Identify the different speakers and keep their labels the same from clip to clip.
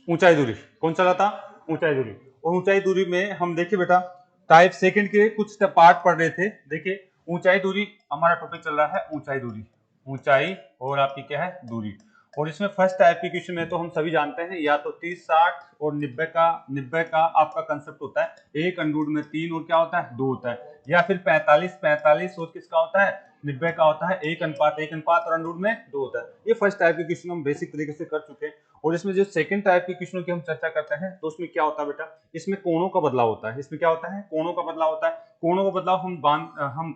Speaker 1: ऊंचाई दूरी, कौन सा था? ऊंचाई दूरी। और ऊंचाई दूरी में हम देखिए बेटा टाइप सेकंड के कुछ पार्ट पढ़ रहे थे। देखिए ऊंचाई दूरी हमारा टॉपिक चल रहा है, ऊंचाई दूरी, ऊंचाई और आपकी क्या है दूरी। और इसमें फर्स्ट टाइप के क्वेश्चन में तो हम सभी जानते हैं या तो 30 60 और 90 का आपका कंसेप्ट होता है। एक अंडूड में 3 और क्या होता है 2 होता है, या फिर 45 45 और किसका होता है 90 का होता है। एक अनुपात और अंडूड में 2 होता है। ये फर्स्ट टाइप के क्वेश्चन हम बेसिक तरीके से कर चुके हैं। और इसमें जो सेकंड टाइप के क्वेश्चनों की हम चर्चा करते हैं तो उसमें क्या होता है बेटा, इसमें कोणों का बदलाव होता है। इसमें क्या होता है? कोणों का बदलाव होता है। कोणों का बदलाव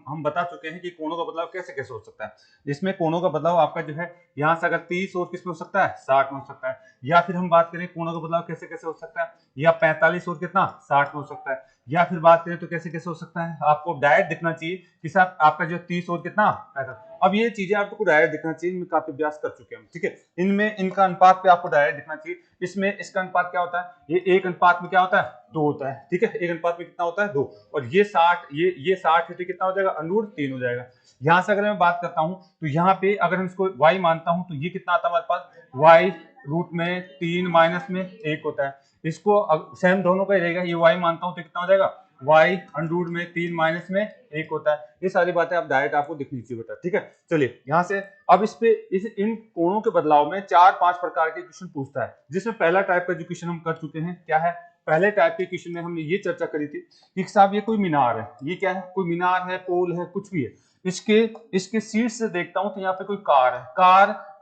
Speaker 1: हम बता चुके हैं कि कोणों का बदलाव कैसे कैसे हो सकता है। इसमें कोणों का बदलाव आपका जो है यहाँ से अगर 30 और किस में हो सकता है 60 में हो सकता है, या फिर हम बात करें कोणों का बदलाव कैसे कैसे हो सकता है, या 45 और कितना 60 में हो सकता है, या फिर बात करें तो कैसे कैसे हो सकता है। आपको डायरेक्ट दिखना चाहिए कि साहब आपका जो 30 और कितना 45। अब ये चीजें आपको डायरेक्ट दिखना चाहिए, इनमें काफी अभ्यास कर चुके हैं हम, ठीक है। इनमें इनका अनुपात पे आपको डायरेक्ट दिखना चाहिए। इसमें इसका अनुपात क्या होता है, ये एक अनुपात में क्या होता है 2 होता है, ठीक है। एक अनुपात में कितना होता है 2, और ये 60 ये 60 है तो कितना हो जाएगा अंडूर 3 हो जाएगा। यहां से अगर मैं बात करता हूं तो यहाँ पे अगर हम इसको y मानता हूं तो ये कितना आता है हमारे पास y रूट में 3 माइनस में 1 होता है। इसको सेम दोनों का ही रहेगा, ये y मानता हूं तो कितना हो जाएगा y अंडूर में 3 माइनस में 1 होता है। ये सारी बातें आप डायरेक्ट आपको दिखनी चाहिए बेटा, ठीक है। चलिए यहाँ से अब इन कोणों के बदलाव में 4-5 प्रकार के क्वेश्चन पूछता है, जिसमें पहला टाइप का जो क्वेश्चन हम कर चुके हैं क्या है। पहले टाइप के क्वेश्चन में हमने ये चर्चा करी थी कि साहब ये कोई मीनार है, ये क्या है कोई मीनार है, पोल है, कुछ भी है। इसके इसके सीट से देखता हूं तो यहाँ पे कोई कार है,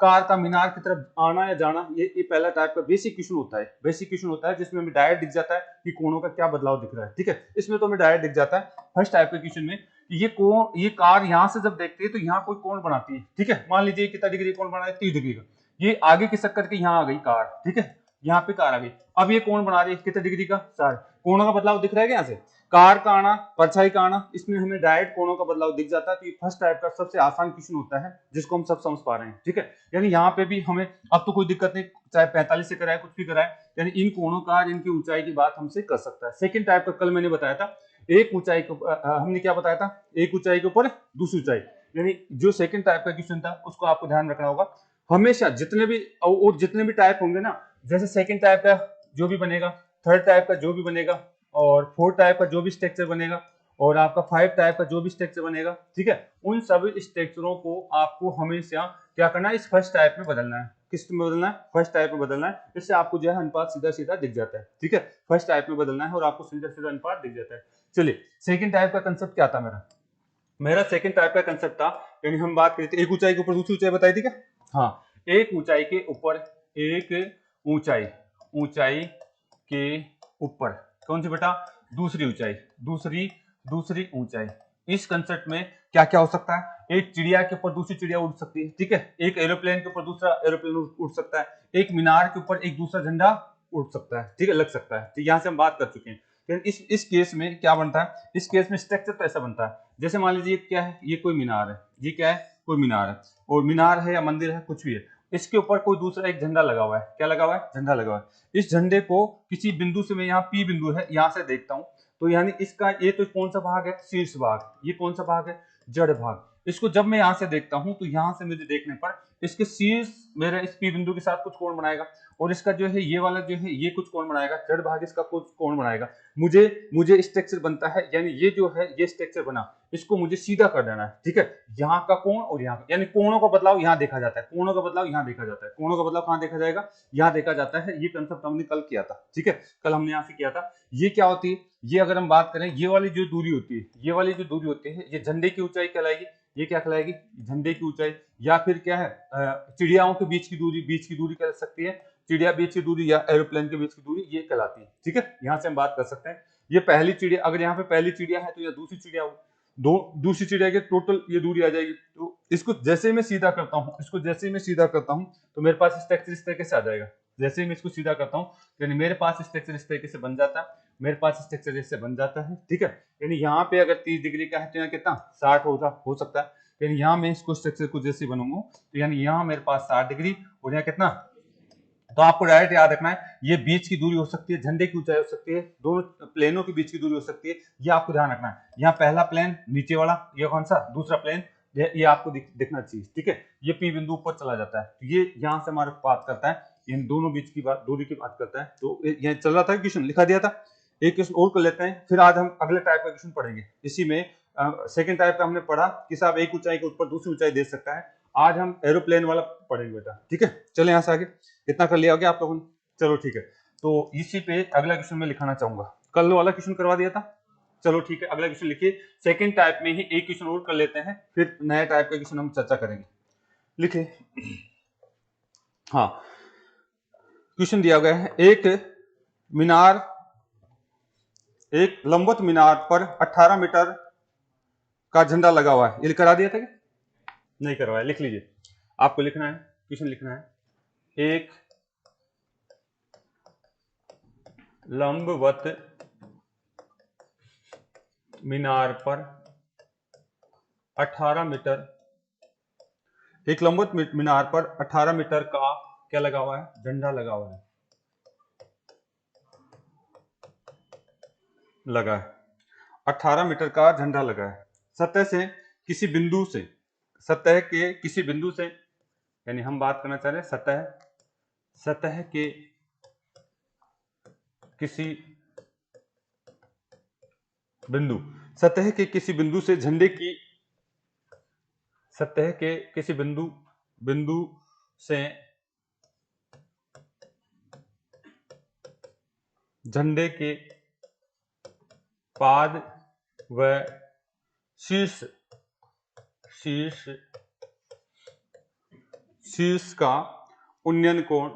Speaker 1: कार का मीनार की तरफ आना या जाना, ये पहला टाइप का बेसिक क्वेश्चन होता है। बेसिक क्वेश्चन होता है जिसमें हमें डायरेक्ट दिख जाता है कि कोणों का क्या बदलाव दिख रहा है, ठीक है। इसमें तो हमें डायरेक्ट दिख जाता है फर्स्ट टाइप के क्वेश्चन में ये कार यहाँ से जब देखती है तो यहाँ कोई कोण बनाती है, ठीक है। मान लीजिए कितना डिग्री कोण बना है 30 डिग्री का, ये आगे खिसक करके यहाँ आ गई कार, ठीक है। यहाँ पे कार आ गई, अब ये कोण बना रही है कितने डिग्री का 60। कोणों का बदलाव दिख रहा है यहाँ से, कार का आना परछाई का आना, इसमें हमें डायरेक्ट कोणों का बदलाव दिख जाता है। तो ये फर्स्ट टाइप का सबसे आसान क्वेश्चन होता है जिसको हम सब समझ पा रहे हैं, ठीक है। यानी यहाँ पे भी हमें अब तो कोई दिक्कत नहीं, चाहे 45 से कराए कुछ भी कराए, यानी इन कोणों का इनकी ऊंचाई की बात हमसे कर सकता है। सेकंड टाइप का कल मैंने बताया था, एक ऊंचाई को हमने क्या बताया था, एक ऊंचाई के ऊपर दूसरी ऊंचाई। यानी जो सेकंड टाइप का क्वेश्चन था उसको आपको ध्यान रखना होगा हमेशा, जितने भी टाइप होंगे ना, जैसे सेकंड टाइप का जो भी बनेगा, थर्ड टाइप का जो भी बनेगा, और फोर्थ टाइप का जो भी स्ट्रक्चर बनेगा, और आपका 5 टाइप का जो भी स्ट्रक्चर बनेगा, ठीक है। उन सभी स्ट्रक्चरों को आपको हमेशा क्या करना है, इस फर्स्ट टाइप में बदलना है। किस में बदलना है? फर्स्ट टाइप में बदलना है। इससे आपको जो है अनुपात सीधा सीधा दिख जाता है, ठीक है। फर्स्ट टाइप में बदलना है और आपको सीधा सीधा अनुपात दिख जाता है। चलिए सेकंड टाइप का कंसेप्ट क्या था मेरा सेकंड टाइप का कंसेप्ट था, यानी हम बात करी थी एक ऊंचाई के ऊपर दूसरी ऊंचाई बताई थी क्या? हाँ, एक ऊंचाई के ऊपर एक ऊंचाई के ऊपर कौन सी बेटा? दूसरी ऊंचाई, दूसरी ऊंचाई। इस कंसेप्ट में क्या क्या हो सकता है? एक चिड़िया के ऊपर दूसरी चिड़िया उड़ सकती है, ठीक है। एक एरोप्लेन के ऊपर दूसरा एरोप्लेन उड़ सकता है। एक मीनार के ऊपर एक दूसरा झंडा उड़ सकता है, ठीक है, लग सकता है। ठीक, यहाँ से हम बात कर चुके हैं। इस केस में क्या बनता है, इस केस में स्ट्रक्चर तो ऐसा बनता है, जैसे मान लीजिए क्या है, ये कोई मीनार है, ये क्या है कोई मीनार है, और मीनार है या मंदिर है कुछ भी है, इसके ऊपर कोई दूसरा एक झंडा लगा हुआ है। क्या लगा हुआ है? झंडा लगा हुआ है। इस झंडे को किसी बिंदु से मैं यहाँ पी बिंदु है यहाँ से देखता हूँ, तो यानी इसका ये तो कौन सा भाग है? शीर्ष भाग। ये कौन सा भाग है? जड़ भाग। इसको जब मैं यहाँ से देखता हूँ तो यहाँ से मुझे देखने पर इसके शीर्ष मेरे इस पी बिंदु के साथ कुछ कोण बनाएगा, और इसका जो है ये वाला जो है ये कुछ कोण बनाएगा, जड़ भाग इसका कुछ कोण बनाएगा। मुझे स्ट्रक्चर बनता है, यानी ये जो है ये स्ट्रक्चर बना, इसको मुझे सीधा कर देना है, ठीक है। यहाँ का कोण और यहाँ का, यानी कोणों का बदलाव यहाँ देखा जाता है, कोणों का बदलाव यहाँ देखा जाता है। कोणों का बदलाव कहाँ देखा जाएगा? यहाँ देखा जाता है। ये कंसेप्ट हमने कल किया था, ठीक है, कल हमने यहाँ से किया था। ये क्या होती है, ये अगर हम बात करें, ये वाली जो दूरी होती है, ये वाली जो दूरी होती है, ये झंडे की ऊंचाई कहलाएगी। ये क्या कहलाएगी? झंडे की ऊंचाई। या फिर क्या है, चिड़ियाओं के बीच की दूरी कह सकती है, चिड़िया बीच की दूरी या एरोप्लेन के बीच की दूरी, ये कहलाती है, ठीक है। यहाँ से हम बात कर सकते हैं। ये पहली चिड़िया, अगर यहाँ पे पहली चिड़िया है तो यह दूसरी चिड़िया हो, दूसरी चिड़िया के टोटल ये दूरी आ जाएगी। तो इसको जैसे मैं सीधा करता हूँ, तो मेरे पास स्ट्रक्चर इस तरीके से आ जाएगा। जैसे ही मैं इसको सीधा करता हूँ यानी मेरे पास स्ट्रक्चर इस तरीके से बन जाता है, मेरे पास स्ट्रक्चर इससे बन जाता है, ठीक है। यानी यहाँ पे अगर 30 डिग्री का है तो यहाँ कितना 60 हो सकता है। यानी यहाँ मैं इसको स्ट्रक्चर को जैसे बनूंगा तो यानी यहाँ मेरे पास 60 डिग्री और यहाँ कितना, तो आपको डायरेक्ट याद रखना है, ये बीच की दूरी हो सकती है, झंडे की ऊंचाई हो सकती है, दोनों प्लेनों के बीच की दूरी हो सकती है। ये आपको ध्यान रखना है। यहाँ पहला प्लेन नीचे वाला, ये कौन सा? दूसरा प्लेन, ये आपको दिखना चाहिए, ठीक है। ये पी बिंदु ऊपर चला जाता है, तो ये यहाँ से हमारे बात करता है इन दोनों बीच की बात, दूरी की बात करता है। तो यहाँ चल रहा था क्वेश्चन, लिखा दिया था। एक क्वेश्चन और कर लेते हैं, फिर आज हम अगले टाइप का क्वेश्चन पढ़ेंगे। इसी में सेकंड टाइप का हमने पढ़ा कि साहब एक ऊंचाई के ऊपर दूसरी ऊंचाई दे सकता है। आज हम एरोप्लेन वाला पढ़ेंगे बेटा, ठीक है। चले यहाँ से आगे, इतना कर लिया हो गया आप लोगों ने, चलो ठीक है। तो इसी पे अगला क्वेश्चन मैं लिखाना चाहूंगा। कल वाला क्वेश्चन करवा दिया था, चलो ठीक है, अगला क्वेश्चन लिखिए। सेकंड टाइप में ही एक क्वेश्चन और कर लेते हैं, फिर नया टाइप का क्वेश्चन हम चर्चा करेंगे। लिखे, हाँ, क्वेश्चन दिया गया है, एक लंबवत मीनार पर 18 मीटर का झंडा लगा हुआ है। ये करा दिया था क्या? नहीं करवाया, लिख लीजिए। आपको लिखना है, क्वेश्चन लिखना है, एक लंबवत मीनार पर 18 मीटर, एक लंबवत मीनार पर 18 मीटर का क्या लगा हुआ है? झंडा लगा हुआ है, लगा है, 18 मीटर का झंडा लगा है। सतह के किसी बिंदु से, यानी हम बात करना चाह रहे हैं सतह के किसी बिंदु, सतह के किसी बिंदु से झंडे की, सतह के किसी बिंदु से झंडे के पाद व शीर्ष का उन्नयन कोण,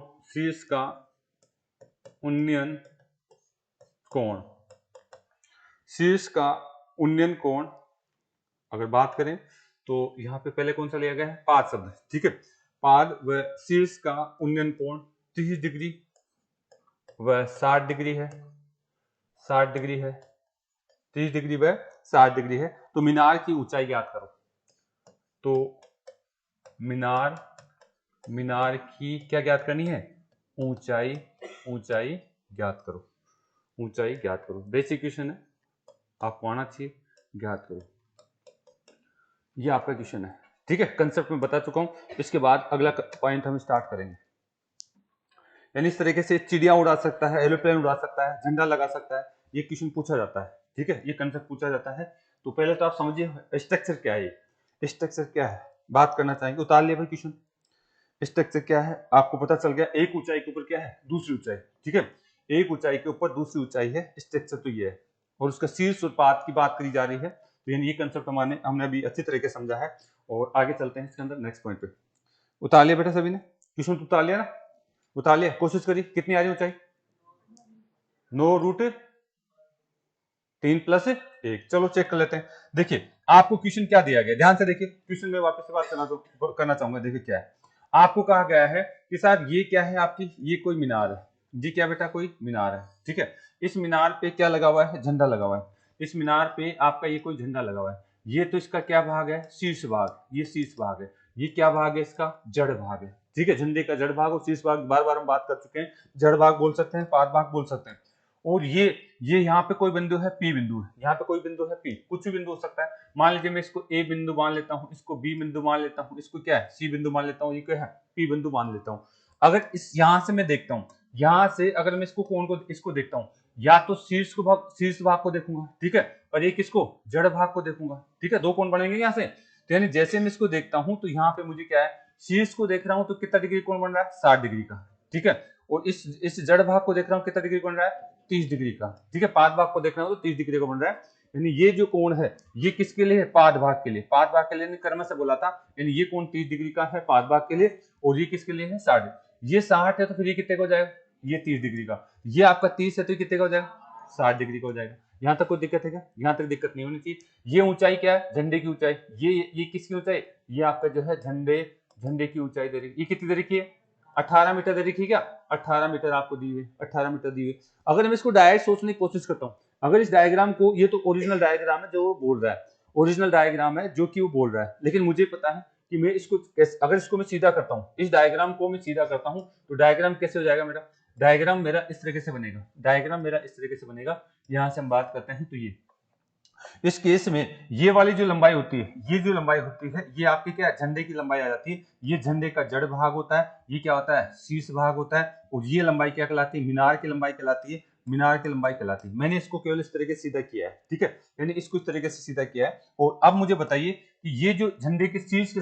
Speaker 1: शीर्ष का उन्नयन कोण अगर बात करें तो यहां पे पहले कौन सा लिया गया है? पाद शब्द, ठीक है। पाद व शीर्ष का उन्नयन कोण 30 डिग्री व 60 डिग्री है, 60 डिग्री है, 30 डिग्री व 60 डिग्री है। तो मीनार की ऊंचाई ज्ञात करो। तो मीनार की क्या ज्ञात करनी है? ऊंचाई ज्ञात करो, ऊंचाई ज्ञात करो। बेसिक क्वेश्चन है, आपको आना चाहिए, ज्ञात करो। ये आपका क्वेश्चन है, ठीक है। कंसेप्ट में बता चुका हूं। इसके बाद अगला पॉइंट हम स्टार्ट करेंगे। यानी इस तरीके से चिड़िया उड़ा सकता है, एरोप्लेन उड़ा सकता है, झंडा लगा सकता है, ये क्वेश्चन पूछा जाता है, ठीक है। ये कंसेप्ट पूछा जाता है। तो पहले तो आप समझिए स्ट्रक्चर क्या है, ये स्ट्रक्चर क्या है बात करना चाहेंगे। उतार लिया भाई क्वेश्चन। स्ट्रक्चर क्या है आपको पता चल गया। एक ऊंचाई के ऊपर क्या है? दूसरी ऊंचाई, ठीक है। एक ऊंचाई के ऊपर दूसरी ऊंचाई है, स्ट्रक्चर तो ये है। और उसका शीर्ष और पाद की बात करी जा रही है। तो यानी ये कंसेप्ट हमने अभी अच्छी तरीके से समझा है। और आगे चलते हैं इसके अंदर नेक्स्ट पॉइंट पे। उतार लिया बेटा सभी ने क्वेश्चन? तो उतार लिया ना? उतार लिया, कोशिश करिए। कितनी आ रही ऊंचाई? 9√3+1। चलो चेक कर लेते हैं। देखिए आपको क्वेश्चन क्या दिया गया, ध्यान से देखिए क्वेश्चन में वापस से बात करना चाहूंगा। देखिए क्या है, आपको कहा गया है कि साहब ये क्या है आपकी, ये कोई मीनार है जी। क्या बेटा? कोई मीनार है, ठीक है। इस मीनार पे क्या लगा हुआ है? झंडा लगा हुआ है। इस मीनार पे आपका ये कोई झंडा लगा हुआ है। ये तो इसका क्या भाग है? शीर्ष भाग, ये शीर्ष भाग है। ये क्या भाग है? इसका जड़ भाग है, ठीक है। झंडे का जड़ भाग और शीर्ष भाग बार बार हम बात कर चुके हैं। जड़ भाग बोल सकते हैं, पाद भाग बोल सकते हैं। और ये यहाँ पे कोई बिंदु है, पी बिंदु है। यहाँ पे कोई बिंदु है पी, कुछ भी बिंदु हो सकता है। मान लीजिए मैं इसको ए बिंदु मान लेता हूँ, इसको बी बिंदु मान लेता हूँ, इसको क्या है? सी बिंदु मान लेता हूँ, ये क्या है? पी बिंदु मान लेता हूँ। अगर इस यहाँ से मैं देखता हूँ, यहाँ से अगर मैं इसको कोण को इसको देखता हूँ, या तो शीर्ष भाग को देखूंगा, ठीक है। और एक इसको जड़ भाग को देखूंगा, ठीक है। दो कोण बनेंगे यहाँ से। तो यानी जैसे मैं इसको देखता हूँ तो यहाँ पे मुझे क्या है? शीर्ष को देख रहा हूँ तो कितना डिग्री कोण बन रहा है? 60 डिग्री का, ठीक है। और इस जड़ भाग को देख रहा हूँ, कितना डिग्री बन रहा है? 30 डिग्री का, ठीक है। पाद भाग को देख रहा हूँ तो 30 डिग्री का बन रहा है। यानी ये जो कोण है ये किसके लिए है? पाद भाग के लिए। पाद भाग के लिए कर्म से बोला था। यानी ये कोण 30 डिग्री का है पाद भाग के लिए, और ये किसके लिए है? 60। ये 60 है तो फिर ये कितने का हो जाएगा? ये 30 डिग्री का। ये आपका 30 है तो कितने का हो जाएगा? 60 डिग्री का हो जाएगा। यहाँ तक कोई दिक्कत है क्या? यहाँ तक दिक्कत नहीं होनी चाहिए। ये ऊंचाई क्या है? झंडे की ऊंचाई। ये किसकी ऊंचाई? ये आपका जो है झंडे की ऊंचाई दे रही। ये कितनी दे रखी है? 18 मीटर दे रखी है क्या? 18 मीटर आपको दी हुई, 18 मीटर दी हुई। अगर मैं इसको डायरेक्ट सोचने की कोशिश करता हूँ, अगर इस डायग्राम को, ये तो ओरिजिनल डायग्राम है जो वो बोल रहा है, ओरिजिनल डायग्राम है जो कि वो बोल रहा है, लेकिन मुझे पता है कि मैं इसको अगर इसको मैं सीधा करता हूँ, इस डायग्राम को मैं सीधा करता हूँ तो डायग्राम कैसे हो जाएगा मेरा? डायग्राम मेरा इस तरीके से बनेगा। डायग्राम मेरा इस तरीके से बनेगा। यहां से हम बात करते हैं तो ये इस केस में ये वाली जो लंबाई होती है, ये जो लंबाई होती है, ये आपकी क्या झंडे की लंबाई आ जाती है। ये झंडे का जड़ भाग होता है, ये क्या होता है, शीर्ष भाग होता है। और ये लंबाई क्या कहलाती है, मीनार की लंबाई कहलाती है। मीनार की लंबाई कहलाती है। मैंने इसको केवल इस तरीके से सीधा किया है, ठीक है, यानी इसको इस तरीके से सीधा किया है। और अब मुझे बताइए कि ये जो झंडे के शीर्ष के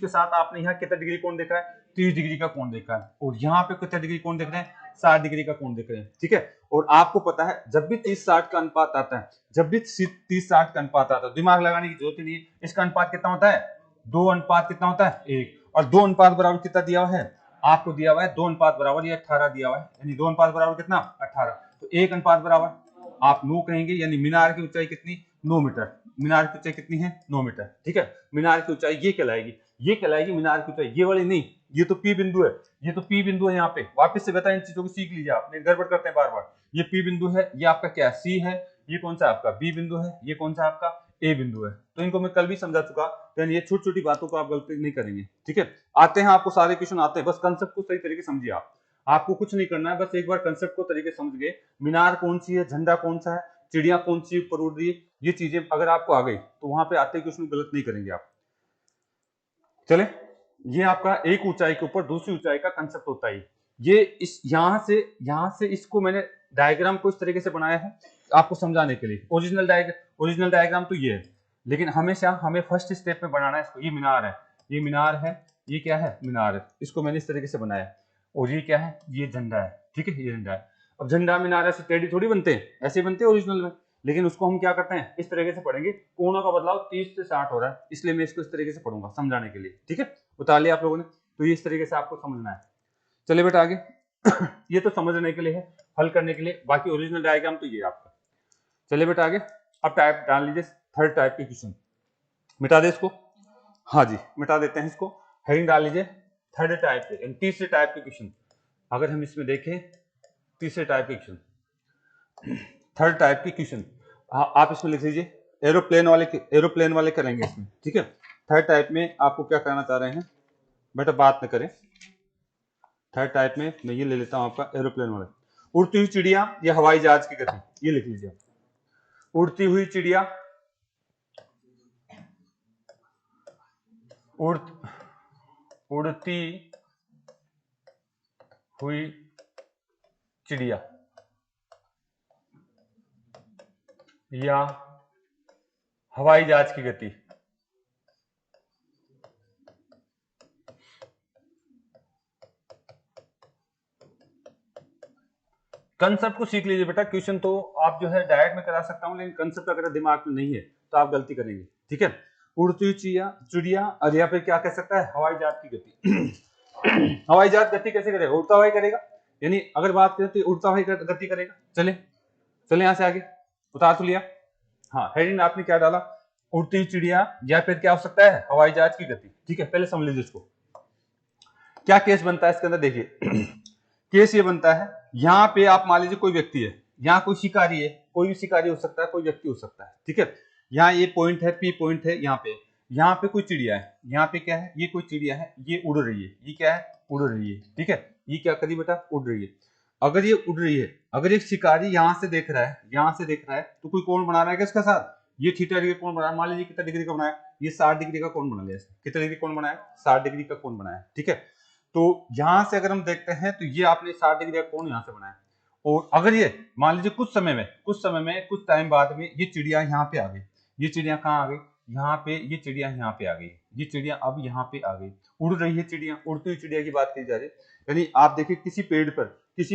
Speaker 1: साथ आपने यहाँ कितना डिग्री कोण देखा है, 30 डिग्री का कोण देखा है। और यहाँ पे कितना डिग्री कोण देख रहे हैं, 60 डिग्री का कोण देख रहे हैं, ठीक है। और आपको पता है जब भी 30-60 का अनुपात आता है, जब भी 30-60 का अनुपात आता है, दिमाग लगाने की जरूरत नहीं है। इसका अनुपात कितना होता है, 2 अनुपात कितना होता है, 1। और 2 अनुपात बराबर कितना दिया हुआ है, आपको दिया हुआ है 2 अनुपात बराबर ये 18 दिया हुआ है, यानी 2 अनुपात बराबर कितना, 18। तो 1 अनुपात बराबर आप 9 कहेंगे, यानी मीनार की ऊंचाई कितनी, 9 मीटर। मीनार की ऊंचाई कितनी है, 9 मीटर, ठीक है। मीनार की ऊंचाई ये कहलाएगी, ये कहलाएगी मीनार की ऊंचाई, ये वाली नहीं। ये तो पी बिंदु है, ये तो पी बिंदु है। यहाँ पे वापस से बताएं, इन चीजों को सीख लीजिए, आपने गड़बड़ करते हैं बार बार। ये पी बिंदु है, ये आपका क्या सी है, ये कौन सा आपका बी बिंदु है, ये कौन सा आपका ए बिंदु है। तो इनको मैं कल भी समझा चुका, तो ये छोटी छोटी बातों को आप गलती नहीं करेंगे, ठीक है। आते हैं, आपको सारे क्वेश्चन आते हैं, बस कंसेप्ट को सही तरीके समझिए आप। आपको कुछ नहीं करना है, बस एक बार कंसेप्ट को तरीके समझ गए, मीनार कौन सी है, झंडा कौन सा है, चिड़िया कौन सी ऊपर उड़ रही है, ये चीजें अगर आपको आ गई तो वहां पे आते क्वेश्चन गलत नहीं करेंगे आप। चले, ये आपका एक ऊंचाई के ऊपर दूसरी ऊंचाई का कंसेप्ट होता है। ये इस यहां से इसको मैंने डायग्राम को इस तरीके से बनाया है आपको समझाने के लिए। ओरिजिनल डायग्राम तो ये है, लेकिन हमेशा हमें फर्स्ट स्टेप में बनाना है इसको। ये मीनार है, ये मीनार है, ये क्या है, मीनार है। इसको मैंने इस तरीके से बनाया। और ये क्या है, ये झंडा है, ठीक है, ये झंडा है। अब झंडा मीनार ऐसे टेढ़ी थोड़ी बनते हैं, ऐसे बनते हैं ओरिजिनल में, लेकिन उसको हम क्या करते हैं, इस तरीके से पढ़ेंगे। कोणों का बदलाव 30 से 60 हो रहा है, इसलिए मैं इसको इस तरीके से पढ़ूंगा समझाने के लिए, ठीक है। उतार लिया आप लोगों ने, तो ये इस तरीके से आपको समझना है। चलिए बेटा आगे। ये तो समझने के लिए है, हल करने के लिए, बाकी ओरिजिनल डायग्राम तो ये आपका। चलिए बेटा आगे। अब टाइप डाल लीजिए, थर्ड टाइप के क्वेश्चन मिटा दे इसको। हाँ जी, मिटा देते हैं इसको। हेडिंग डाल लीजिए थर्ड टाइप के, तीसरे टाइप के क्वेश्चन। अगर हम इसमें देखें, तीसरे टाइप के क्वेश्चन, थर्ड टाइप के क्वेश्चन, आप इसमें लिख लीजिए एरोप्लेन वाले करेंगे इसमें, ठीक है। थर्ड टाइप में आपको क्या करना चाह रहे हैं बेटा, बात न करें। थर्ड टाइप में मैं ये ले लेता हूं आपका एरोप्लेन वाला। उड़ती हुई चिड़िया या हवाई जहाज की गति, ये लिख लीजिए। उड़ती हुई चिड़िया, उड़ती हुई चिड़िया या हवाई जहाज की गति। कंसेप्ट को सीख लीजिए बेटा। क्वेश्चन तो आप जो है डायरेक्ट में करा सकता हूं, लेकिन कंसेप्ट अगर दिमाग में नहीं है तो आप गलती करेंगे, ठीक है। उड़ती हुई चिड़िया, और यहाँ पे क्या कह सकता है, हवाई जहाज की गति। हवाई जहाज गति कैसे करेगा, उड़ता हुआ करेगा, यानी अगर बात करें तो उड़ता हुआ गति करेगा। चले यहां से आगे, उतार तो लिया। हाँ, हेडिंग आपने क्या डाला, उड़ती हुई चिड़िया या फिर क्या हो सकता है, हवाई जहाज की गति, ठीक है। पहले समझ लीजिए इसको, क्या केस बनता है इसके अंदर। देखिए केस ये बनता है, यहाँ पे आप मान लीजिए कोई व्यक्ति है, यहाँ कोई शिकारी है, कोई भी शिकारी हो सकता है, कोई व्यक्ति हो सकता है, ठीक है। यहाँ ये पॉइंट है, पी पॉइंट है, यहाँ पे कोई चिड़िया है, यहाँ पे क्या है, ये कोई चिड़िया है, ये उड़ रही है, ये क्या है, उड़ रही है, ठीक है। ये क्या करी बेटा, उड़ रही है। अगर ये उड़ रही है, अगर एक शिकारी यहाँ से देख रहा है, तो कोई कोण बना रहा है क्या इसका साथ, ये थीटा डिग्री कोण बनाया। मान लीजिए कितना डिग्री का बनाया, ये 60 डिग्री का कोण बना लिया। कितना डिग्री कोण बनाया, 60 डिग्री का कोण बनाया, ठीक है। तो यहां से अगर हम देखते हैं तो ये आपने 60 डिग्री का कोण यहां से बनाया। और अगर ये मान लीजिए कुछ टाइम बाद में ये चिड़िया यहाँ पे आ गई, ये चिड़िया कहाँ आ गई, यहाँ पे, ये चिड़िया यहाँ पे आ गई, ये चिड़िया अब यहाँ पे आ गई, उड़ रही है चिड़िया, उड़ती हुई चिड़िया की बात की जा रही है। यानी आप देखिए किसी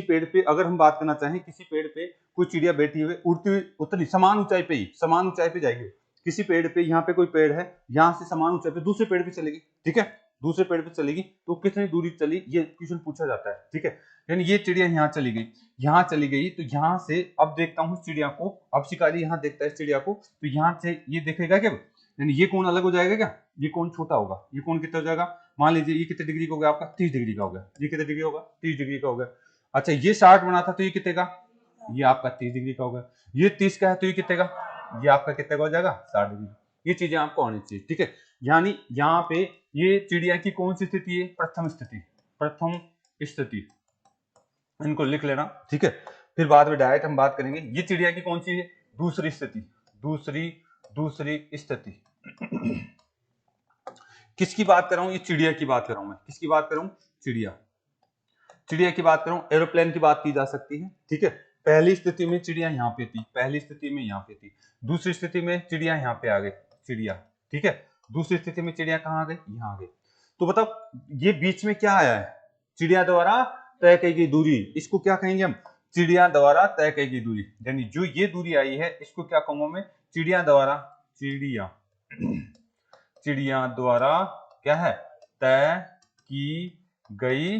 Speaker 1: पेड़ पे अगर हम बात करना चाहें, किसी पेड़ पे कोई चिड़िया बैठी हुई उड़ती हुई, उतनी समान ऊंचाई पे जाएगी। किसी पेड़ पे, यहाँ पे कोई पेड़ है, यहाँ से समान ऊंचाई पे दूसरे पेड़ पे चलेगी, ठीक है, दूसरे पेड़ पे चलेगी। तो कितनी दूरी चली, ये क्वेश्चन पूछा जाता है, ठीक है। यानी ये चिड़िया यहाँ चली गई, तो यहाँ से अब देखता हूँ चिड़िया को, अब शिकारी यहाँ देखता है चिड़िया को, तो यहाँ से ये देखेगा क्या, यानी ये कोण अलग हो जाएगा क्या, ये कोण छोटा होगा, ये कोण कितना हो जाएगा, मान लीजिए ये कितने डिग्री का हो गया आपका, 30 डिग्री का हो गया। ये कितने डिग्री होगा, 30 डिग्री का हो गया। अच्छा, ये 60 बना था तो ये कितने का, ये आपका 30 डिग्री का हो गया। ये 30 का है तो ये कितने का, ये आपका कितने का हो जाएगा, 60 डिग्री। ये चीजें आपको आनी चाहिए, ठीक है। यानी यहाँ पे ये चिड़िया की कौन सी स्थिति है, प्रथम स्थिति, इनको लिख लेना, ठीक है। फिर बाद में डायरेक्ट हम बात करेंगे, ये चिड़िया की कौन सी है, दूसरी स्थिति, दूसरी दूसरी स्थिति। किसकी बात कर रहा हूं? ये चिड़िया की बात कर रहा हूं मैं। किसकी बात कर रहा हूं? चिड़िया। चिड़िया की बात करूं, एरोप्लेन की बात की जा सकती है, ठीक है। पहली स्थिति में चिड़िया यहाँ पे थी, पहली स्थिति में यहाँ पे थी, दूसरी स्थिति में चिड़िया यहाँ पे आ गई, चिड़िया, ठीक है। दूसरी स्थिति में चिड़िया कहाँ आ गई? यहाँ आ गई। तो बताओ ये बीच में क्या आया है? चिड़िया द्वारा तय की गई दूरी, इसको क्या कहेंगे हम? चिड़िया द्वारा तय की गई दूरी। यानी जो ये दूरी आई है इसको क्या कहूंगा मैं? चिड़िया द्वारा, चिड़िया चिड़िया द्वारा क्या है? तय की गई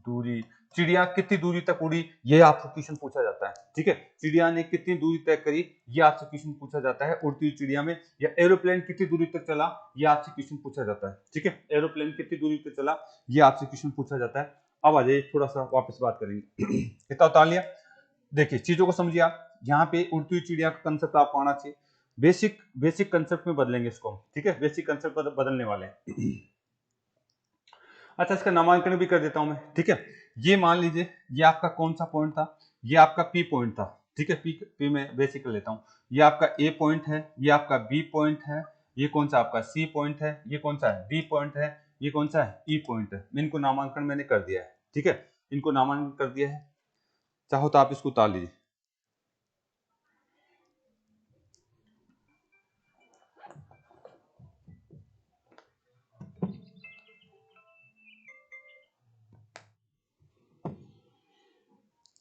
Speaker 1: दूरी। चिड़िया कितनी दूरी तक उड़ी, ये आपसे क्वेश्चन पूछा जाता है, ठीक है। चिड़िया ने कितनी दूरी तय करी, ये आपसे क्वेश्चन पूछा जाता है उड़ती हुई चिड़िया में। या एरोप्लेन कितनी दूरी तक चला, ये आपसे क्वेश्चन पूछा जाता है, ठीक है। एरोप्लेन कितनी दूरी तक चला, ये आपसे क्वेश्चन पूछा जाता है। अब आ जाइए थोड़ा सा वापस बात करेंगे। कितना उतार लिया? देखिए चीजों को समझिए आप। यहाँ पे उड़ती हुई चिड़िया का कंसेप्ट आपको आना चाहिए। बेसिक कंसेप्ट में बदलेंगे इसको, ठीक है। बेसिक कंसेप्ट बदलने वाले हैं। अच्छा, इसका नामांकन भी कर देता हूं मैं, ठीक है। ये मान लीजिए ये आपका कौन सा पॉइंट था? ये आपका पी पॉइंट था, ठीक है। पी में बेसिक कर लेता हूं। ये आपका ए पॉइंट है, ये आपका बी पॉइंट है, ये कौन सा आपका सी पॉइंट है, ये कौन सा है? डी पॉइंट है, ये कौन सा है? ई पॉइंट है। इनको नामांकन मैंने कर दिया है, ठीक है। इनको नामांकन कर दिया है। चाहो तो आप इसको उतार लीजिए।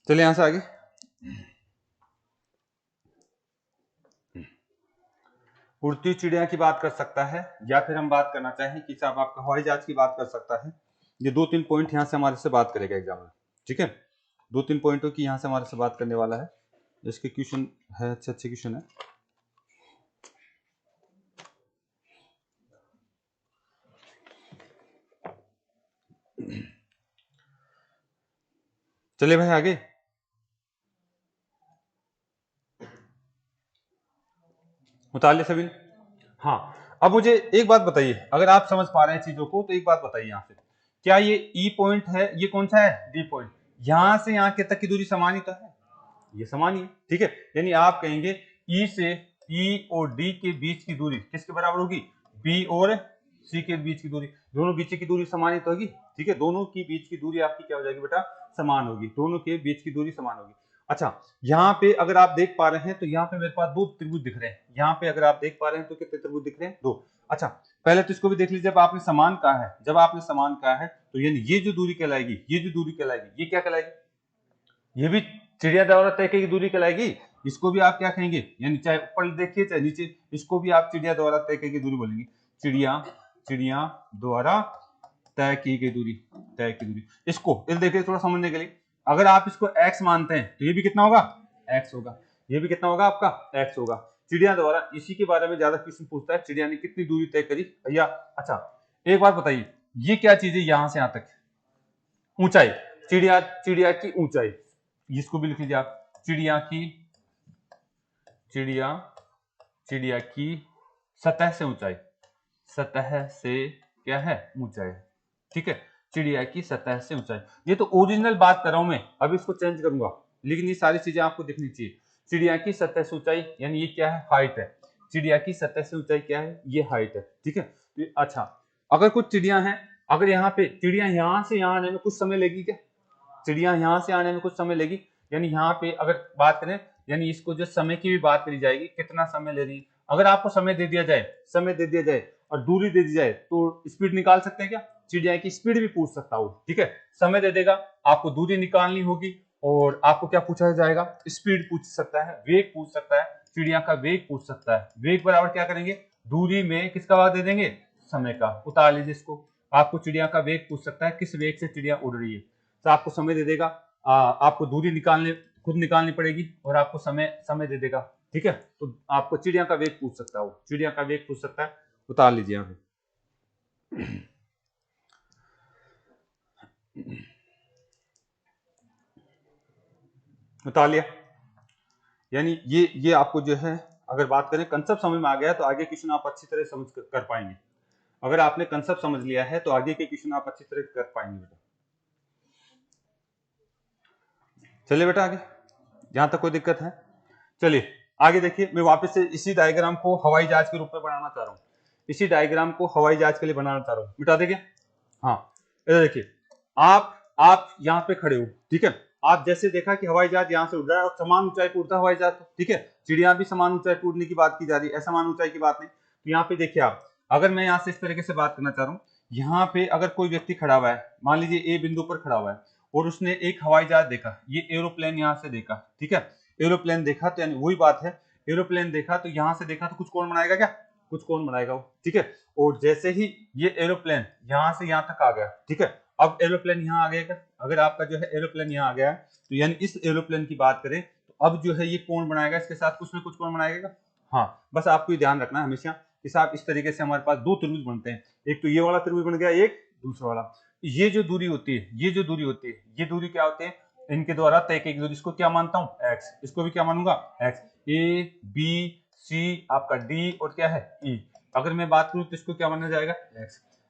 Speaker 1: चलिए यहां से आगे। उड़ती चिड़िया की बात कर सकता है, या फिर हम बात करना चाहें कि साहब आपका हवाई जहाज की बात कर सकता है। ये 2-3 पॉइंट यहाँ से हमारे से बात करेगा एग्जाम में, ठीक है। 2-3 पॉइंटों की यहाँ से हमारे से बात करने वाला है। इसके क्वेश्चन है, अच्छे क्वेश्चन है। चलिए भाई आगे। उतार सभी ने? हाँ। अब मुझे एक बात बताइए, अगर आप समझ पा रहे हैं चीजों को तो एक बात बताइए यहाँ से, क्या ये ई पॉइंट है, ये कौन सा है? D point. यहाँ से यहाँ के तक की दूरी समान ही तो है, ये समान ही है, ठीक है। यानी आप कहेंगे ई से, ई और डी के बीच की दूरी किसके बराबर होगी? बी और सी के बीच की दूरी। दोनों बीच की दूरी समान ही तो होगी, ठीक है। दोनों की बीच की दूरी आपकी क्या हो जाएगी बेटा? समान होगी। दोनों के बीच की दूरी समान होगी। अच्छा, यहाँ पे अगर आप देख पा रहे हैं तो यहाँ पे मेरे पास 2 त्रिभुज दिख रहे हैं। यहाँ पे अगर आप देख पा रहे हैं तो कितने त्रिभुज दिख रहे हैं? 2। अच्छा, पहले तो इसको भी देख लीजिए। जब आपने समान कहा है, जब आपने समान कहा है तो यानी ये जो दूरी कहलाएगी, ये जो दूरी कहलाएगी, ये क्या कहलाएगी? ये भी चिड़िया द्वारा तय की दूरी कहलाएगी। इसको भी आप क्या कहेंगे? यानी चाहे ऊपर देखिए चाहे नीचे, इसको भी आप चिड़िया द्वारा तय की दूरी बोलेंगे। चिड़िया चिड़िया द्वारा तय की गई दूरी, तय की दूरी। इसको इस देखिए थोड़ा समझने के लिए, अगर आप इसको x मानते हैं तो ये भी कितना होगा? x होगा। ये भी कितना होगा आपका? x होगा। चिड़िया द्वारा, इसी के बारे में ज्यादा क्वेश्चन पूछता है, चिड़िया ने कितनी दूरी तय करी भैया। अच्छा, एक बात बताइए, ये क्या चीज है यहां से यहां तक? ऊंचाई। चिड़िया चिड़िया की ऊंचाई, इसको भी लिख लीजिए आप। चिड़िया की, चिड़िया चिड़िया की सतह से ऊंचाई, सतह से क्या है? ऊंचाई, ठीक है। चिड़िया की सतह से ऊंचाई। ये तो ओरिजिनल बात कर रहा हूं मैं, अभी इसको चेंज करूंगा, लेकिन ये सारी चीजें आपको दिखनी चाहिए। चिड़िया की सतह से ऊंचाई यानी ये क्या है? हाइट है। चिड़िया की सतह से ऊंचाई क्या है? ये हाइट है, ठीक है। तो अच्छा, अगर कुछ चिड़िया हैं, अगर यहाँ पे चिड़िया यहाँ से यहाँ आने में कुछ समय लगेगी क्या? चिड़िया यहाँ से आने में कुछ समय लगेगी। यानी यहाँ पे अगर बात करें, यानी इसको जो समय की भी बात करी जाएगी, कितना समय ले रही है। अगर आपको समय दे दिया जाए, समय दे दिया जाए और दूरी दे दी जाए तो स्पीड निकाल सकते हैं क्या? चिड़िया की स्पीड भी पूछ सकता हूँ, ठीक है। समय दे देगा, आपको दूरी निकालनी होगी और आपको क्या पूछा जाएगा? स्पीड पूछ सकता है, वेग पूछ सकता है, चिड़िया का वेग पूछ सकता है। वेग बराबर क्या करेंगे? दूरी में किसका भाग दे देंगे? समय का। उतार लीजिए इसको। आपको चिड़िया का वेग पूछ सकता है, किस वेग से चिड़िया उड़ रही है, तो आपको समय दे देगा। आपको दूरी निकालने खुद निकालनी पड़ेगी और आपको समय दे देगा, ठीक है। तो आपको चिड़िया का वेग पूछ सकता है, चिड़िया का वेग पूछ सकता है। उतार लीजिए यहाँ पे। उतार लिया। यानी ये आपको जो है, अगर बात करें कंसेप्ट समझ में आ गया तो आगे क्वेश्चन आप अच्छी तरह समझ कर पाएंगे। अगर आपने कंसेप्ट समझ लिया है तो आगे के क्वेश्चन आप अच्छी तरह कर पाएंगे बेटा। चलिए बेटा आगे, यहां तक कोई दिक्कत है? चलिए आगे देखिए, मैं वापस से इसी डायग्राम को हवाई जहाज के रूप में बनाना चाह रहा हूँ, इसी डायग्राम को हवाई जहाज के लिए बनाना चाह रहा हूँ। मिटा देंगे। हाँ, इधर देखिए, आप यहाँ पे खड़े हो, ठीक है। आप जैसे देखा कि हवाई जहाज यहाँ से उड़ रहा है और समान ऊंचाई पर उड़ता है हवाई जहाज, ठीक है। चिड़िया भी समान ऊंचाई पर उड़ने की बात की जा रही है, असमान ऊंचाई की बात नहीं। तो यहाँ पे देखिए आप, अगर मैं यहाँ से इस तरीके से बात करना चाह रहा हूँ, यहाँ पे अगर कोई व्यक्ति खड़ा हुआ है, मान लीजिए ए बिंदु पर खड़ा हुआ है, और उसने एक हवाई जहाज देखा, ये एरोप्लेन यहाँ से देखा, ठीक है। एरोप्लेन देखा तो यानी वही बात है, एरोप्लेन देखा तो यहाँ से देखा तो कुछ कोण बनाएगा क्या, कुछ कोण बनाएगा वो, ठीक है। और जैसे ही ये एरोप्लेन यहाँ से यहाँ तक आ गया, ठीक है, अब एरोप्लेन यहाँ आ गया, अगर आपका जो है एरोप्लेन यहाँ आ गया तो यानी इस एरोप्लेन की बात करें तो अब जो है ये कोण बनाएगा, इसके साथ कुछ ना कुछ कोण बनाएगा। हाँ, बस आपको ये ध्यान रखना है हमेशा कि साहब इस तरीके से हमारे पास दो त्रिभुज बनते हैं, एक तो ये वाला त्रिभुज बन गया, एक दूसरा वाला। ये जो दूरी होती है, ये जो दूरी होती है, ये दूरी क्या होती है, इनके द्वारा तय की गई दूरी, इसको क्या मानता हूँ x, इसको भी क्या मानूंगा x, ए बी सी आपका d और क्या है e। अगर मैं बात करूं तो इसको क्या माना जाएगा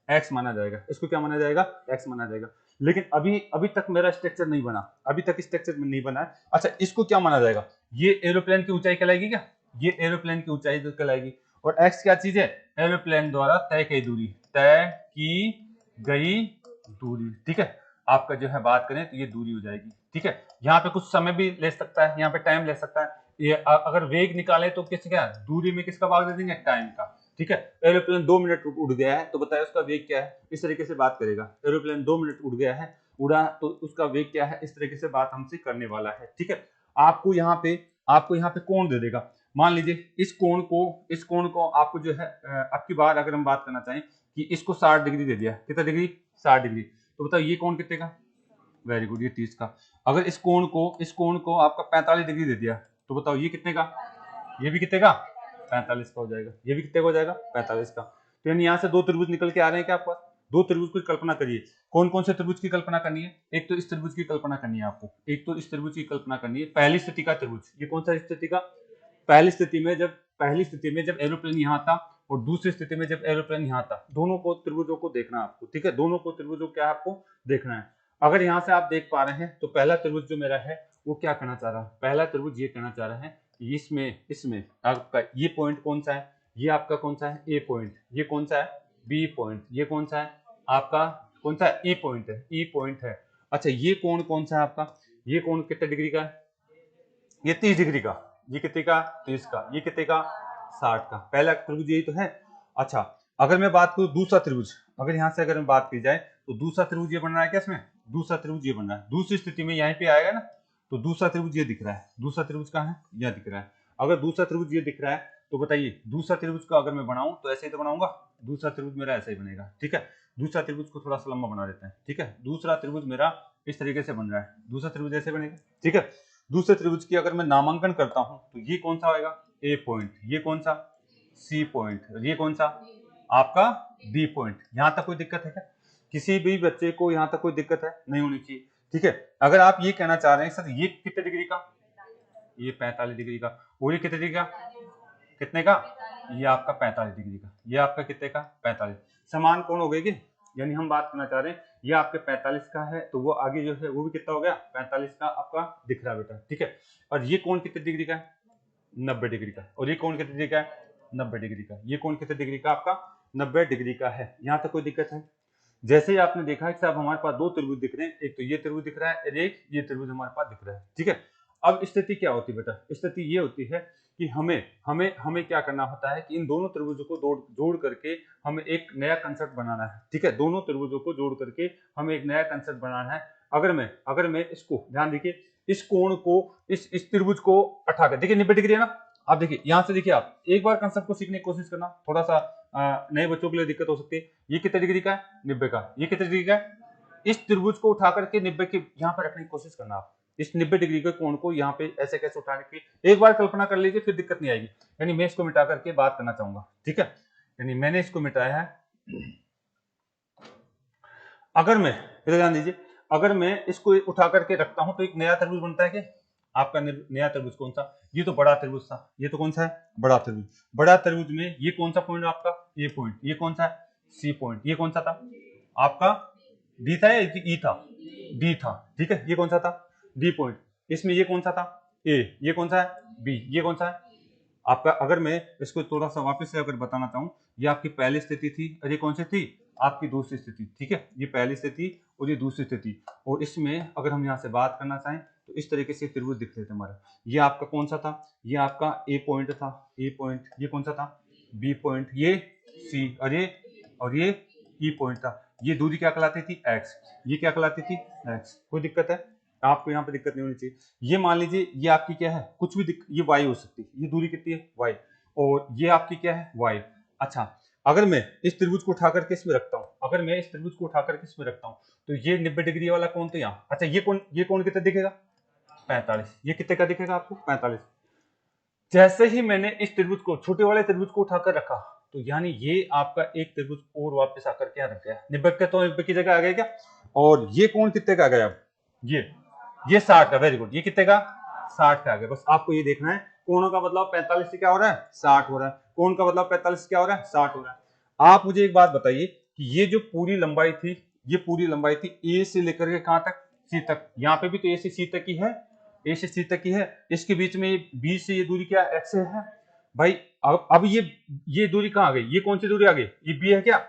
Speaker 1: x माना जाएगा, इसको क्या माना जाएगा x माना जाएगा। लेकिन अभी तक मेरा स्ट्रक्चर नहीं बना, अभी तक स्ट्रक्चर नहीं बना है। अच्छा, इसको क्या माना जाएगा, ये एरोप्लेन की ऊंचाई कहलाएगी क्या, ये एरोप्लेन की ऊंचाई कहलाएगी। और x क्या चीज है, एरोप्लेन द्वारा तय की दूरी, तय की गई दूरी, ठीक है। आपका जो है बात करें तो ये दूरी हो जाएगी, ठीक है। यहाँ पे कुछ समय भी ले सकता है, यहाँ पे टाइम ले सकता है। ये अगर वेग निकाले तो किस क्या दूरी में किसका भाग दे देंगे, टाइम का, ठीक है। एरोप्लेन 2 मिनट उड़ गया है तो बताए उसका वेग क्या है, इस तरीके से बात करेगा। एरोप्लेन 2 मिनट उड़ गया है, उड़ा तो उसका वेग क्या है, इस तरीके से बात हमसे करने वाला है, ठीक है। आपको यहाँ पे कोण दे देगा, मान लीजिए इस कोण को आपको जो है अब की बार अगर हम बात करना चाहें कि इसको 60 डिग्री दे दिया, कितना डिग्री 60 डिग्री, तो बताओ ये कोण कितने का, वेरी गुड, ये 30 का। अगर इस कोण को आपका 45 डिग्री दे दिया तो बताओ ये कितने का, ये भी कितने का 45 का हो जाएगा, ये भी कितने का हो जाएगा 45 का। तो यानी यहाँ से दो त्रिभुज निकल के आ रहे हैं क्या आपको, दो त्रिभुज की कल्पना करिए। कौन कौन से त्रिभुज की कल्पना करनी है, एक तो इस त्रिभुज की कल्पना करनी है आपको, एक तो इस त्रिभुज की कल्पना करनी है, पहली स्थिति का त्रिभुज। ये कौन सा स्थिति का, पहली स्थिति में जब एरोप्लेन यहाँ था और दूसरी स्थिति में जब एरोप्लेन यहाँ था, दोनों को त्रिभुजों को देखना है आपको, ठीक है। दोनों को त्रिभुजों क्या है आपको देखना है। अगर यहाँ से आप देख पा रहे हैं तो पहला त्रिभुज जो मेरा है वो क्या कहना चाह रहा है, पहला त्रिभुज ये कहना चाह रहा है इसमें आपका ये पॉइंट कौन सा है, ये आपका कौन सा है ए पॉइंट, ये कौन सा है बी पॉइंट, ये कौन सा है आपका कौन सा है ई पॉइंट है। अच्छा, ये कोण कौन सा है आपका, ये कोण कितने डिग्री का है, ये 30 डिग्री का, ये कितने का 30 का, ये कितने का 60 का। पहला त्रिभुज यही तो है। अच्छा, अगर मैं बात करूं दूसरा त्रिभुज, अगर यहाँ से अगर मैं बात की जाए तो दूसरा त्रिभुज ये बन रहा है क्या, इसमें दूसरा त्रिभुज ये बन रहा है, दूसरी स्थिति में यहीं पे आएगा ना, तो दूसरा त्रिभुज ये दिख रहा है, दूसरा त्रिभुज कहाँ है, यह दिख रहा है। अगर दूसरा त्रिभुज ये दिख रहा है तो बताइए दूसरा त्रिभुज को अगर मैं बनाऊं तो ऐसे ही तो बनाऊंगा, दूसरा त्रिभुज मेरा ऐसा ही बनेगा, ठीक है। दूसरा त्रिभुज को थोड़ा सा लंबा बना देते हैं, ठीक है। दूसरा त्रिभुज मेरा इस तरीके से बन रहा है, दूसरा त्रिभुज ऐसे बनेगा, ठीक है। दूसरे त्रिभुज की अगर मैं नामांकन करता हूं तो ये कौन सा होगा ए पॉइंट, ये कौन सा सी पॉइंट, ये कौन सा आपका बी पॉइंट। यहां तक कोई दिक्कत है क्या, किसी भी बच्चे को यहां तक कोई दिक्कत है नहीं होनी चाहिए, ठीक है। अगर आप ये कहना चाह रहे हैं सर ये कितने डिग्री का, ये 45 डिग्री का, और ये कितने डिग्री का, कितने का, ये आपका 45 डिग्री का, ये आपका कितने का 45, समान कोण हो गए कि, यानी हम बात करना चाह रहे हैं ये आपके 45 का है तो वो आगे जो है वो भी कितना हो गया 45 का आपका दिख रहा है बेटा, ठीक है। और ये कोण कितने डिग्री का है 90 डिग्री का, और ये कोण कितने डिग्री का है 90 डिग्री का, ये कोण कितने डिग्री का आपका 90 डिग्री का है। यहाँ तक कोई दिक्कत है। जैसे ही आपने देखा है कि साहब हमारे पास दो त्रिभुज दिख रहे हैं, एक तो ये त्रिभुज दिख रहा है और एक ये त्रिभुज हमारे पास दिख रहा है, ठीक है। अब स्थिति क्या होती है बेटा, स्थिति ये होती है कि हमें क्या करना होता है कि इन दोनों त्रिभुजों को जोड़ करके हमें एक नया कंसेप्ट बनाना है, ठीक है। दोनों त्रिभुजों को जोड़ करके हमें एक नया कंसेप्ट बनाना है। अगर मैं इसको ध्यान देखिए, इस कोण को इस त्रिभुज को उठाकर देखिए 90 डिग्री है ना, आप देखिए यहाँ से देखिए, आप एक बार कंसेप्ट को सीखने की कोशिश करना, थोड़ा सा नए बच्चों के लिए दिक्कत हो सकती है। ये कितने डिग्री का है 90 का, ये कितने डिग्री का है, इस त्रिभुज को उठा करके 90 के यहाँ पर रखने की कोशिश करना आप, इस 90 डिग्री के कोण को यहाँ पे ऐसे कैसे उठाने की एक बार कल्पना कर लीजिए, फिर दिक्कत नहीं आएगी। यानी मैं इसको मिटा करके बात करना चाहूंगा, ठीक है। यानी मैंने इसको मिटाया है, अगर मैं इधर ध्यान दीजिए, अगर मैं इसको उठा करके रखता हूं तो एक नया त्रिभुज बनता है कि आपका नया त्रिभुज कौन सा, ये तो बड़ा त्रिभुज था, ये तो कौन सा है बड़ा त्रिभुज। बड़ा त्रिभुज में ये कौन सा पॉइंट आपका ए पॉइंट, ये कौन सा है सी पॉइंट, ये कौन सा था आपका डी था या ई था, डी था, ठीक है। ये कौन सा था डी पॉइंट, इसमें ये कौन सा था ए, ये कौन सा है बी, ये कौन सा है आपका अगर मैं इसको थोड़ा सा वापस से अगर बताना चाहूँ, ये आपकी पहली स्थिति थी और ये कौन सी थी, आपकी दूसरी स्थिति, ठीक है, ये पहली स्थिति और ये दूसरी स्थिति। और इसमें अगर हम यहाँ से बात करना चाहें तो इस तरीके से त्रिभुज दिख रहे थे हमारा। ये आपका कौन सा था, ये आपका ए पॉइंट था, ए पॉइंट, ये कौन सा था, बी पॉइंट, ये सी, और ये ई पॉइंट था। ये दूरी क्या कहलाती थी, एक्स, ये क्या कहलाती थी, एक्स। कोई दिक्कत है आपको, यहाँ पे दिक्कत नहीं होनी चाहिए। ये मान लीजिए ये आपकी क्या है, कुछ भी ये वाई हो सकती है, ये दूरी कितनी है, वाई, और ये आपकी क्या है, वाई। अच्छा, अगर मैं इस त्रिभुज को उठा करके इसमें रखता हूँ, अगर मैं इस त्रिभुज को उठा करके इसमें रखता हूँ, तो ये 90 डिग्री वाला कौन तो यहाँ, अच्छा ये कौन कितना दिखेगा, 45। ये कितने का दिखेगा आपको, 45। जैसे ही मैंने इस त्रिभुज को, छोटे वाले त्रिभुज को उठाकर रखा, तो यानी ये आपका एक त्रिभुज और वापस आकर क्या रख गया, 90 का, तो 90 की जगह आ गया क्या। और ये कौन कितने का आ गया, अब ये 60 का, वेरी गुड, ये कितने का, 60 का आ गया। बस आपको ये देखना है कोणों का बदलाव 45 से क्या हो रहा है, 60 हो रहा है, कोण का बदलाव 45 से क्या हो रहा है, 60 हो रहा है। आप मुझे एक बात बताइए कि ये जो पूरी लंबाई थी, ये पूरी लंबाई थी ए से लेकर के कहां तक, सी तक। यहाँ पे भी तो ए से सी तक की है, ए से सी तक की है, इसके बीच में बी से ये दूरी क्या, एक्स है भाई। अब ये दूरी कहाँ आ गई, ये कौन सी दूरी आ गई, ये बी है क्या।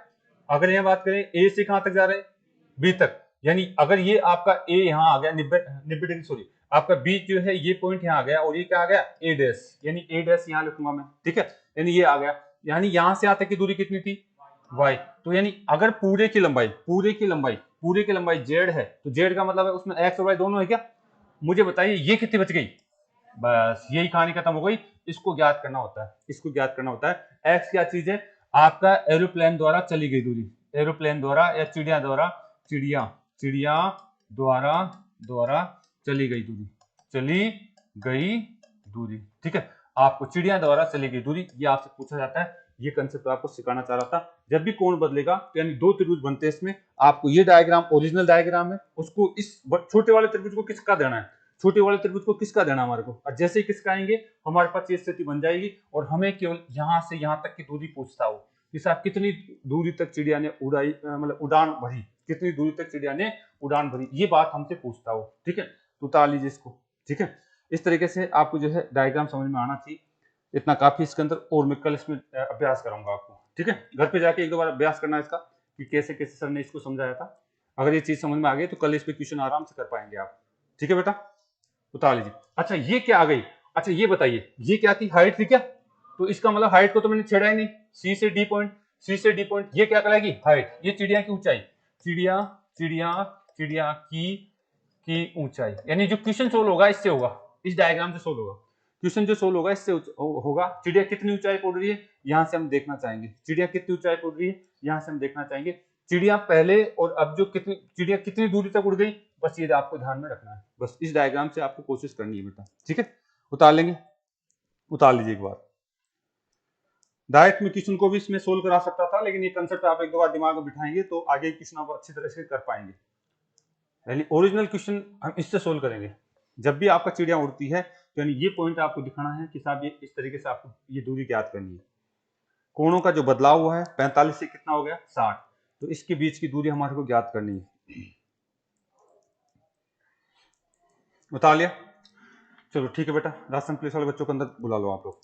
Speaker 1: अगर यहाँ बात करें ए से कहां तक जा रहे हैं, बी तक, यानी अगर ये आपका ए यहाँ आ गया 90 डिग्री, सॉरी आपका बी जो है ये पॉइंट यहाँ आ गया, और ये क्या आ गया, ए डैश, यानी ए डैश यहाँ लिखूंगा मैं, ठीक है, यानी ये आ गया, यानी यहां से आते की दूरी कितनी थी, y। तो यानी अगर पूरे की लंबाई z है, तो z का मतलब है उसमें x और y दोनों है क्या। मुझे बताइए ये कितनी बच गई, बस यही कहानी खत्म हो गई। इसको ज्ञात करना होता है, x क्या चीज है, आपका एरोप्लेन द्वारा चली गई दूरी, एरोप्लेन द्वारा या चिड़िया द्वारा चली गई दूरी, ठीक है। आपको चिड़िया द्वारा चली गई दूरी, ये आपसे पूछा जाता है, ये कंसेप्ट आपको सिखाना चाह रहा था। जब भी कोण बदलेगा तो यानी दो त्रिभुज बनते हैं, इसमें आपको ये डायग्राम ओरिजिनल डायग्राम है, उसको इस छोटे वाले त्रिभुज को किसका देना है, हमारे को, और जैसे ही किसका आएंगे हमारे पास ये स्थिति बन जाएगी, और हमें केवल यहां से यहां तक की दूरी पूछता हो कि साहब कितनी दूरी तक चिड़िया ने उड़ाई, मतलब उड़ान भरी, कितनी दूरी तक चिड़िया ने उड़ान भरी, ये बात हमसे पूछता हो, ठीक है। तो उतार लीजिए इसको, ठीक है। इस तरीके से आपको जो है डायग्राम समझ में आना चाहिए, इतना काफी इसके अंदर, और मैं कल इसमें अभ्यास कराऊंगा आपको, ठीक है। घर पे जाके एक दो बार अभ्यास करना इसका कि कैसे कैसे सर ने इसको समझाया था। अगर ये चीज समझ में आ गई तो कल इस पे क्वेश्चन आराम से कर पाएंगे आप, ठीक है बेटा। उतार लीजिए। अच्छा ये क्या आ गई, अच्छा ये बताइए ये क्या थी, हाइट थी क्या। तो इसका मतलब हाइट को तो मैंने छेड़ा ही नहीं, सी से डी पॉइंट, ये क्या कहलाएगी, हाइट। ये चिड़िया की ऊंचाई, चिड़िया की ऊंचाई, यानी जो क्वेश्चन सोल्व होगा इससे होगा, इस डायग्राम से सोल्व होगा क्वेश्चन, जो सोल्व होगा इससे होगा। चिड़िया कितनी ऊंचाई पर उड़ रही है, यहां से हम देखना चाहेंगे, चिड़िया कितनी ऊंचाई पर उड़ रही है, यहां से हम देखना चाहेंगे। चिड़िया पहले और अब जो चिड़िया कितनी दूरी तक उड़ गई, बस ये आपको ध्यान में रखना है, बस इस डायग्राम से आपको कोशिश करनी है बेटा, ठीक है। उतार लेंगे, उतार लीजिए एक बार। डायरेक्ट में क्वेश्चन को भी इसमें सोल्व करा सकता था, लेकिन ये कंसेप्ट आप एक दो बार दिमाग में बिठाएंगे तो आगे क्वेश्चन आप अच्छी तरह से कर पाएंगे। यानी ओरिजिनल क्वेश्चन हम इससे सोल्व करेंगे। जब भी आपका चिड़िया उड़ती है तो यानी ये पॉइंट आपको दिखाना है कि साहब ये इस तरीके से आपको ये दूरी ज्ञात करनी है। कोणों का जो बदलाव हुआ है 45 से कितना हो गया, 60, तो इसके बीच की दूरी हमारे को ज्ञात करनी है। बता लिया, चलो ठीक है बेटा। राशन पुलिस वाले बच्चों को अंदर बुला लो आप लोग।